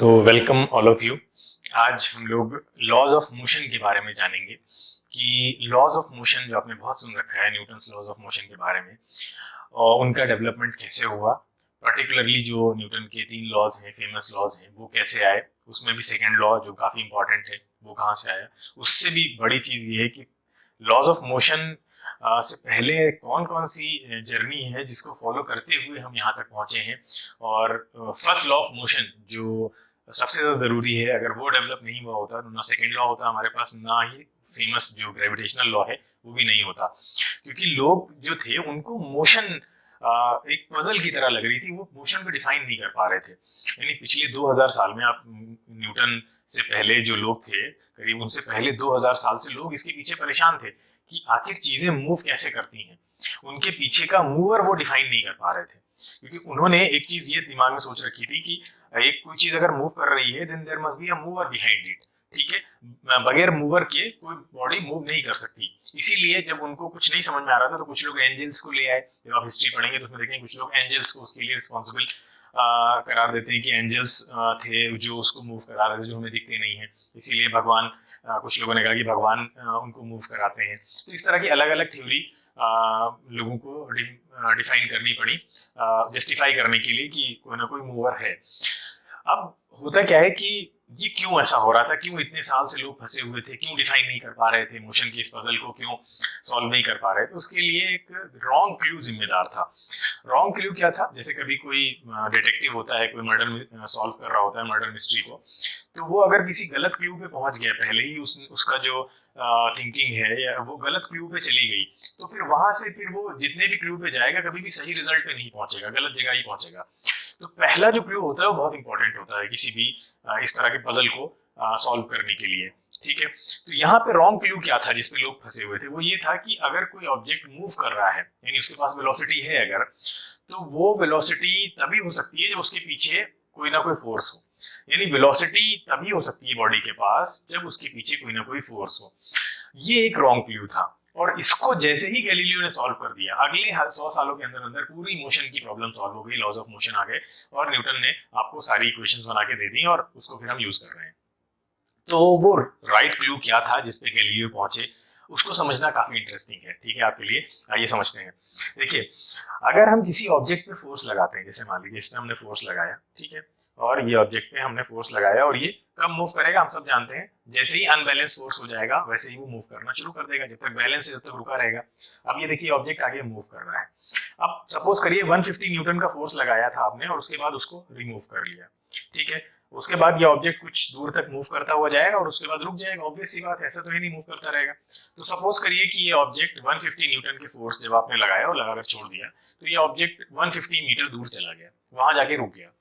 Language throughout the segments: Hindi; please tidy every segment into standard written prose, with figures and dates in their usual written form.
So welcome all of you. आज हम लोग लॉज ऑफ मोशन के बारे में जानेंगे कि लॉज ऑफ मोशन जो आपने बहुत सुन रखा है न्यूटन्स लॉज ऑफ मोशन के बारे में, और उनका डेवलपमेंट कैसे हुआ। पर्टिकुलरली जो न्यूटन के 3 लॉज हैं, फेमस लॉज हैं, वो कैसे आए। उसमें भी सेकेंड लॉ जो काफ़ी इंपॉर्टेंट है वो कहाँ से आया। उससे भी बड़ी चीज़ ये है कि लॉज ऑफ मोशन से पहले कौन कौन सी जर्नी है जिसको फॉलो करते हुए हम यहाँ तक पहुँचे हैं। और फर्स्ट लॉ ऑफ मोशन जो सबसे ज़्यादा ज़रूरी है, अगर वो डेवलप नहीं हुआ होता तो ना सेकेंड लॉ होता हमारे पास, ना ही फेमस जो ग्रेविटेशनल लॉ है वो भी नहीं होता। क्योंकि लोग जो थे उनको मोशन एक पजल की तरह लग रही थी, वो मोशन को डिफाइन नहीं कर पा रहे थे। यानी पिछले 2000 साल में, आप न्यूटन से पहले जो लोग थे, करीब उनसे पहले 2000 साल से लोग इसके पीछे परेशान थे कि आखिर चीजें मूव कैसे करती हैं। उनके पीछे का मूवर वो डिफाइन नहीं कर पा रहे थे, क्योंकि उन्होंने एक चीज ये दिमाग में सोच रखी थी कि एक कोई चीज अगर मूव कर रही है then there must be a mover behind it. ठीक है, बगैर मूवर के कोई बॉडी मूव नहीं कर सकती। इसीलिए जब उनको कुछ नहीं समझ में आ रहा था तो कुछ लोग एंजल्स को ले आए। जब आप हिस्ट्री पढ़ेंगे तो उसमें देखेंगे कुछ लोग एंजल्स को उसके लिए रिस्पॉन्सिबल करार देते हैं कि एंजल्स थे जो उसको मूव करा रहे थे, जो हमें दिखते नहीं है। इसीलिए भगवान, कुछ लोगों ने कहा कि भगवान उनको मूव कराते हैं। तो इस तरह की अलग अलग थ्योरी लोगों को डिफाइन करनी पड़ी, जस्टिफाई करने के लिए कि कोई ना कोई मूवर है। अब होता क्या है कि ये क्यों ऐसा हो रहा था, क्यों इतने साल से लोग फंसे हुए थे, क्यों डिफाइन नहीं कर पा रहे थे मोशन के इस पजल को, क्यों सॉल्व नहीं कर पा रहे थे। उसके लिए एक रॉन्ग क्लू जिम्मेदार था। रॉन्ग क्लू क्या था? जैसे कभी कोई डिटेक्टिव होता है, कोई मर्डर सॉल्व कर रहा होता है, मर्डर मिस्ट्री को, तो वो अगर किसी गलत क्लू पे पहुंच गया, पहले ही उसका जो थिंकिंग है या वो गलत क्लू पे चली गई, तो फिर वहां से फिर वो जितने भी क्लू पे जाएगा कभी भी सही रिजल्ट पे नहीं पहुंचेगा, गलत जगह ही पहुंचेगा। तो पहला जो क्लू होता है वो बहुत इंपॉर्टेंट होता है किसी भी इस तरह के पजल को सॉल्व करने के लिए। ठीक है, तो यहाँ पे रॉन्ग क्लू क्या था जिसपे लोग फंसे हुए थे? वो ये था कि अगर कोई ऑब्जेक्ट मूव कर रहा है, यानी उसके पास वेलोसिटी है अगर, तो वो वेलोसिटी तभी हो सकती है जब उसके पीछे कोई ना कोई फोर्स हो। यानी वेलोसिटी तभी हो सकती है बॉडी के पास जब उसके पीछे कोई ना कोई फोर्स हो। ये एक रॉन्ग क्लू था, और इसको जैसे ही गैलीलियो ने सॉल्व कर दिया, अगले 100 सालों के अंदर अंदर पूरी मोशन की प्रॉब्लम सॉल्व हो गई, लॉज ऑफ मोशन आ गए, और न्यूटन ने आपको सारी इक्वेशंस बना के दे दी, और उसको फिर हम यूज कर रहे हैं। तो वो राइट क्लू क्या था जिसपे गैलीलियो पहुंचे, उसको समझना काफी इंटरेस्टिंग है। ठीक है, आपके लिए आइए समझते हैं। देखिए, अगर हम किसी ऑब्जेक्ट पे फोर्स लगाते हैं, जैसे मान लीजिए इसमें हमने फोर्स लगाया, ठीक है, और ये ऑब्जेक्ट पे हमने फोर्स लगाया, और ये कब मूव करेगा हम सब जानते हैं। जैसे ही अनबैलेंस फोर्स हो जाएगा वैसे ही वो मूव करना शुरू कर देगा, जब तक बैलेंस है जब तक रुका रहेगा। अब ये देखिए ऑब्जेक्ट आगे मूव कर रहा है। अब सपोज करिए 150 न्यूटन का फोर्स लगाया था आपने, और उसके बाद उसको रिमूव कर लिया। ठीक है, उसके बाद ये ऑब्जेक्ट कुछ दूर तक मूव करता हुआ जाएगा और उसके बाद रुक जाएगा। ऑब्वियस सी बात है, ऐसा तो नहीं मूव करता रहेगा। तो सपोज करिए कि ये ऑब्जेक्ट 150 न्यूटन के फोर्स जब आपने लगाया और लगाकर छोड़ दिया, तो ये ऑब्जेक्ट 150 मीटर दूर चला गया, वहां जाके रुक गया।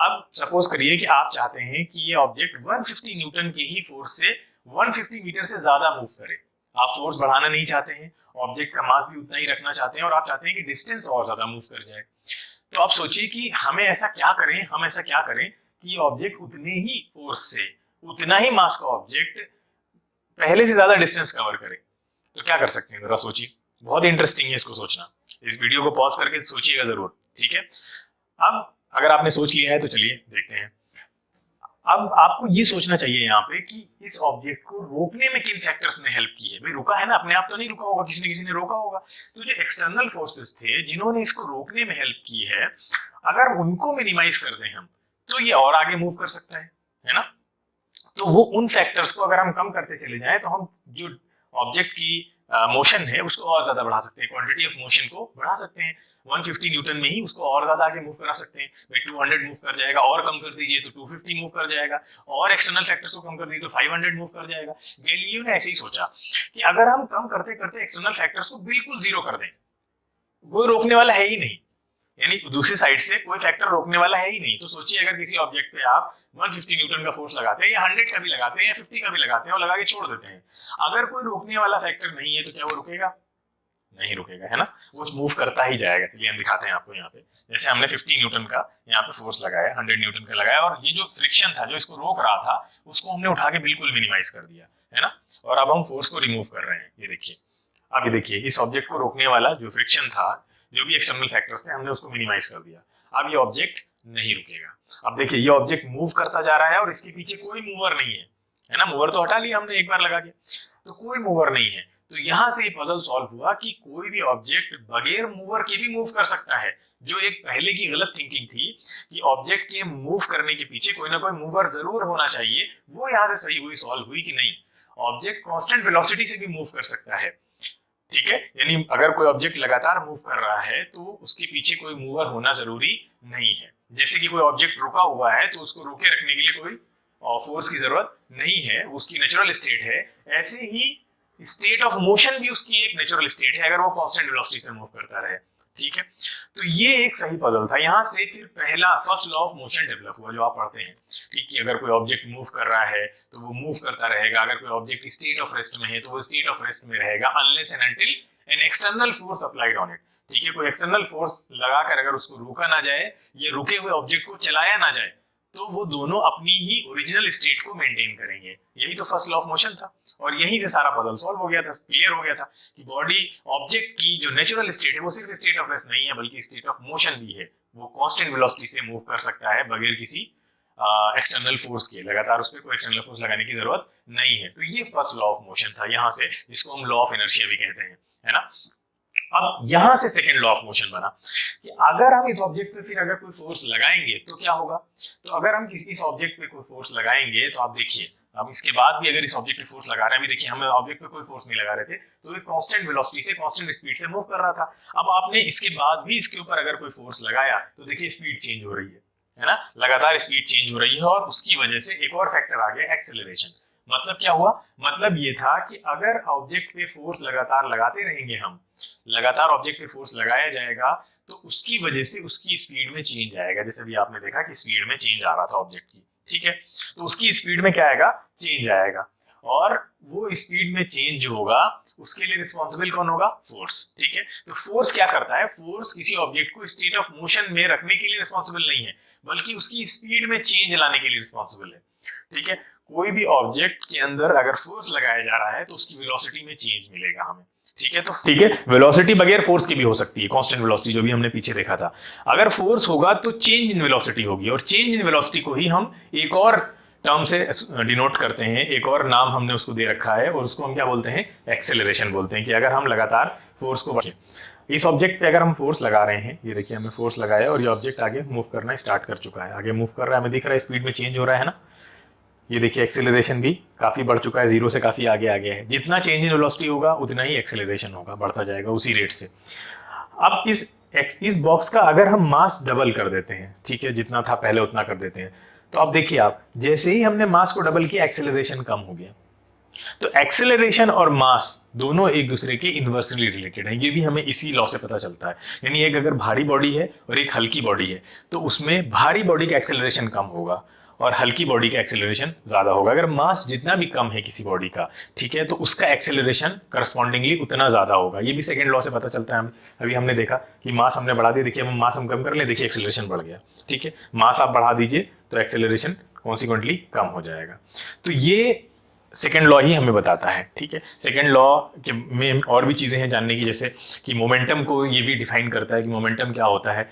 अब सपोज करिए कि आप चाहते हैं कि ये ऑब्जेक्ट 150 न्यूटन के ही फोर्स से 150 मीटर से ज्यादा मूव करे। आप फोर्स बढ़ाना नहीं चाहते हैं, ऑब्जेक्ट का मास भी उतना ही रखना चाहते हैं, और आप चाहते हैं कि डिस्टेंस और ज्यादा मूव कर जाए। तो आप सोचिए कि हम ऐसा क्या करें कि ऑब्जेक्ट उतने ही फोर्स से, उतना ही मास का ऑब्जेक्ट पहले से ज्यादा डिस्टेंस कवर करे। तो क्या कर सकते हैं, जरा सोचिए। बहुत इंटरेस्टिंग है इसको सोचना। इस वीडियो को पॉज करके सोचिएगा जरूर। ठीक है, अब अगर आपने सोच लिया है तो चलिए देखते हैं। अब आपको ये सोचना चाहिए यहाँ पे कि इस ऑब्जेक्ट को रोकने में किन फैक्टर्स ने हेल्प की है। भाई रुका है ना, अपने आप तो नहीं रुका होगा, किसी ने रोका होगा। तो जो एक्सटर्नल फोर्सेस थे जिन्होंने इसको रोकने में हेल्प की है, अगर उनको मिनिमाइज कर दें हम, तो ये और आगे मूव कर सकता है ना। तो वो उन फैक्टर्स को अगर हम कम करते चले जाएं तो हम जो ऑब्जेक्ट की मोशन है उसको और ज्यादा बढ़ा सकते हैं, क्वांटिटी ऑफ मोशन को बढ़ा सकते हैं। 150 न्यूटन में ही उसको और ज्यादा आगे मूव करा सकते हैं। भाई 200 मूव कर जाएगा, और कम कर दीजिए तो 250 मूव कर जाएगा, और एक्सटर्नल फैक्टर्स को कम कर दीजिए तो 500 मूव कर जाएगा। गैलीलियो ने ऐसे ही सोचा कि अगर हम कम करते करते एक्सटर्नल फैक्टर्स को बिल्कुल जीरो कर दें, कोई रोकने वाला है ही नहीं, यानी दूसरी साइड से कोई फैक्टर रोकने वाला है ही नहीं। तो सोचिए अगर किसी ऑब्जेक्ट पे आप 150 न्यूटन का फोर्स लगाते हैं, या 100 का भी लगाते हैं, या 50 का भी लगाते हैं, और लगा के छोड़ देते हैं, अगर कोई रोकने वाला फैक्टर नहीं है तो क्या वो रुकेगा? नहीं रुकेगा, है ना। वो मूव करता ही जाएगा। चलिए हम दिखाते हैं आपको यहाँ पे। जैसे हमने 50 न्यूटन का यहाँ पे फोर्स लगाया, 100 न्यूटन का लगाया, और ये जो फ्रिक्शन था जो इसको रोक रहा था उसको हमने उठा के बिल्कुल मिनिमाइज कर दिया, है ना। और अब हम फोर्स को रिमूव कर रहे हैं। ये देखिए, अब ये देखिए, इस ऑब्जेक्ट को रोकने वाला जो फ्रिक्शन था, जो भी एक्सटर्नल फैक्टर्स थे, हमने उसको मिनिमाइज कर दिया। अब ये ऑब्जेक्ट नहीं रुकेगा। अब देखिए ये ऑब्जेक्ट मूव करता जा रहा है और इसके पीछे कोई मूवर नहीं है ना, मूवर तो हटा लिया हमने एक बार लगा के, तो कोई मूवर नहीं है। तो यहां से पजल सॉल्व हुआ कि कोई भी ऑब्जेक्ट बगैर मूवर के भी मूव कर सकता है। जो एक पहले की गलत थिंकिंग थी कि ऑब्जेक्ट के मूव करने के पीछे कोई ना कोई मूवर जरूर होना चाहिए, वो यहां से सही हुई, सॉल्व हुई कि नहीं, ऑब्जेक्ट कांस्टेंट वेलोसिटी से भी मूव कर सकता है। ठीक है, यानी अगर कोई ऑब्जेक्ट लगातार मूव कर रहा है तो उसके पीछे कोई मूवर होना जरूरी नहीं है। जैसे कि कोई ऑब्जेक्ट रुका हुआ है तो उसको रोके रखने के लिए कोई फोर्स की जरूरत नहीं है, उसकी नेचुरल स्टेट है। ऐसे ही स्टेट ऑफ मोशन भी उसकी एक नेचुरल स्टेट है अगर वो कांस्टेंट वेलोसिटी से मूव करता रहे। ठीक है, तो ये एक सही पजल था। यहां से फिर पहला first law of motion develop हुआ जो आप पढ़ते हैं। ठीक है, अगर कोई ऑब्जेक्ट मूव कर रहा है तो वो मूव करता रहेगा, अगर कोई ऑब्जेक्ट स्टेट ऑफ रेस्ट में है तो वो स्टेट ऑफ रेस्ट में रहेगा, unless and until an external force applied on it. ठीक है, कोई एक्सटर्नल फोर्स लगाकर अगर उसको रोका ना जाए, ये रुके हुए ऑब्जेक्ट को चलाया ना जाए, तो वो दोनों अपनी ही ओरिजिनल स्टेट को मेंटेन करेंगे। यही तो फर्स्ट लॉ ऑफ मोशन था और यहीं से सारा पजल सॉल्व हो गया था, क्लियर हो गया था कि बॉडी ऑब्जेक्ट की जो नेचुरल स्टेट है वो सिर्फ स्टेट ऑफ रेस्ट नहीं है बल्कि स्टेट ऑफ मोशन भी है। वो कांस्टेंट वेलोसिटी से मूव कर सकता है बगैर किसी एक्सटर्नल फोर्स के, लगातार उस पर कोई एक्सटर्नल फोर्स लगाने की जरूरत नहीं है। तो ये फर्स्ट लॉ ऑफ मोशन था यहाँ से, जिसको हम लॉ ऑफ इनर्शिया भी कहते हैं, है ना। अब यहां से सेकंड लॉ ऑफ मोशन बना कि अगर हम इस ऑब्जेक्ट पे फिर अगर कोई फोर्स लगाएंगे तो क्या होगा। तो अगर हम किसी इस ऑब्जेक्ट पे कोई फोर्स लगाएंगे तो आप देखिए, हम इसके बाद भी अगर इस ऑब्जेक्ट पे फोर्स लगा रहे हैं, अभी देखिए हम ऑब्जेक्ट पे कोई फोर्स नहीं लगा रहे थे तो ये कांस्टेंट वेलोसिटी से कांस्टेंट स्पीड से मूव कर रहा था। अब आपने इसके बाद भी इसके ऊपर अगर कोई फोर्स लगाया तो देखिए स्पीड चेंज हो रही है ना, लगातार स्पीड चेंज हो रही है और उसकी वजह से एक और फैक्टर आ गया, एक्सेलरेशन। मतलब क्या हुआ, मतलब ये था कि अगर ऑब्जेक्ट पे फोर्स लगातार लगाते रहेंगे, हम लगातार ऑब्जेक्ट पे फोर्स लगाया जाएगा तो उसकी वजह से उसकी स्पीड में चेंज आएगा। जैसे भी आपने देखा कि स्पीड में चेंज आ रहा था ऑब्जेक्ट की, ठीक है, तो उसकी स्पीड में क्या आएगा, चेंज आएगा। और वो स्पीड में चेंज जो होगा उसके लिए रिस्पॉन्सिबल कौन होगा, फोर्स। ठीक है, तो फोर्स क्या करता है, फोर्स किसी ऑब्जेक्ट को स्टेट ऑफ मोशन में रखने के लिए रिस्पॉन्सिबल नहीं है बल्कि उसकी स्पीड में चेंज लाने के लिए रिस्पॉन्सिबल है। ठीक है, कोई भी ऑब्जेक्ट के अंदर अगर फोर्स लगाया जा रहा है तो उसकी वेलोसिटी में चेंज मिलेगा हमें। ठीक है, तो ठीक है, वेलोसिटी बगैर फोर्स की भी हो सकती है, कांस्टेंट वेलोसिटी जो भी हमने पीछे देखा था। अगर फोर्स होगा तो चेंज इन वेलोसिटी होगी और चेंज इन वेलोसिटी को ही हम एक और टर्म से डिनोट करते हैं, एक और नाम हमने उसको दे रखा है और उसको हम क्या बोलते हैं, एक्सेलरेशन बोलते हैं। कि अगर हम लगातार फोर्स को इस ऑब्जेक्ट पे अगर हम फोर्स लगा रहे हैं, ये देखिए हमने फोर्स लगाया और ये ऑब्जेक्ट आगे मूव करना स्टार्ट कर चुका है, आगे मूव कर रहा है, हमें दिख रहा है स्पीड में चेंज हो रहा है ना। ये देखिए एक्सेलरेशन भी काफी बढ़ चुका है, जीरो से काफी आगे आ गया है। जितना चेंज इन वेलोसिटी होगा उतना ही एक्सेलरेशन होगा, बढ़ता जाएगा उसी रेट से। अब इस बॉक्स का अगर हम मास डबल कर देते हैं, ठीक है, जितना था पहले उतना कर देते हैं, तो अब देखिए आप, जैसे ही हमने मास को डबल किया एक्सेलरेशन कम हो गया। तो एक्सेलरेशन और मास दोनों एक दूसरे के इनवर्सली रिलेटेड है, ये भी हमें इसी लॉ से पता चलता है। यानी एक अगर भारी बॉडी है और एक हल्की बॉडी है तो उसमें भारी बॉडी का एक्सेलरेशन कम होगा और हल्की बॉडी का एक्सेलरेशन ज्यादा होगा। अगर मास जितना भी कम है किसी बॉडी का, ठीक है, तो उसका एक्सेलरेशन करस्पॉन्डिंगली उतना ज्यादा होगा। ये भी सेकंड लॉ से पता चलता है। अभी हमने देखा कि मास हमने बढ़ा दिया, देखिए हम मास हम कम कर ले, देखिए एक्सेलरेशन बढ़ गया। ठीक है, मास आप बढ़ा दीजिए तो एक्सेलरेशन कॉन्सिक्वेंटली कम हो जाएगा। तो ये सेकेंड लॉ ही हमें बताता है। ठीक है, सेकेंड लॉ में और भी चीजें हैं जानने की, जैसे कि मोमेंटम को ये भी डिफाइन करता है कि मोमेंटम क्या होता है।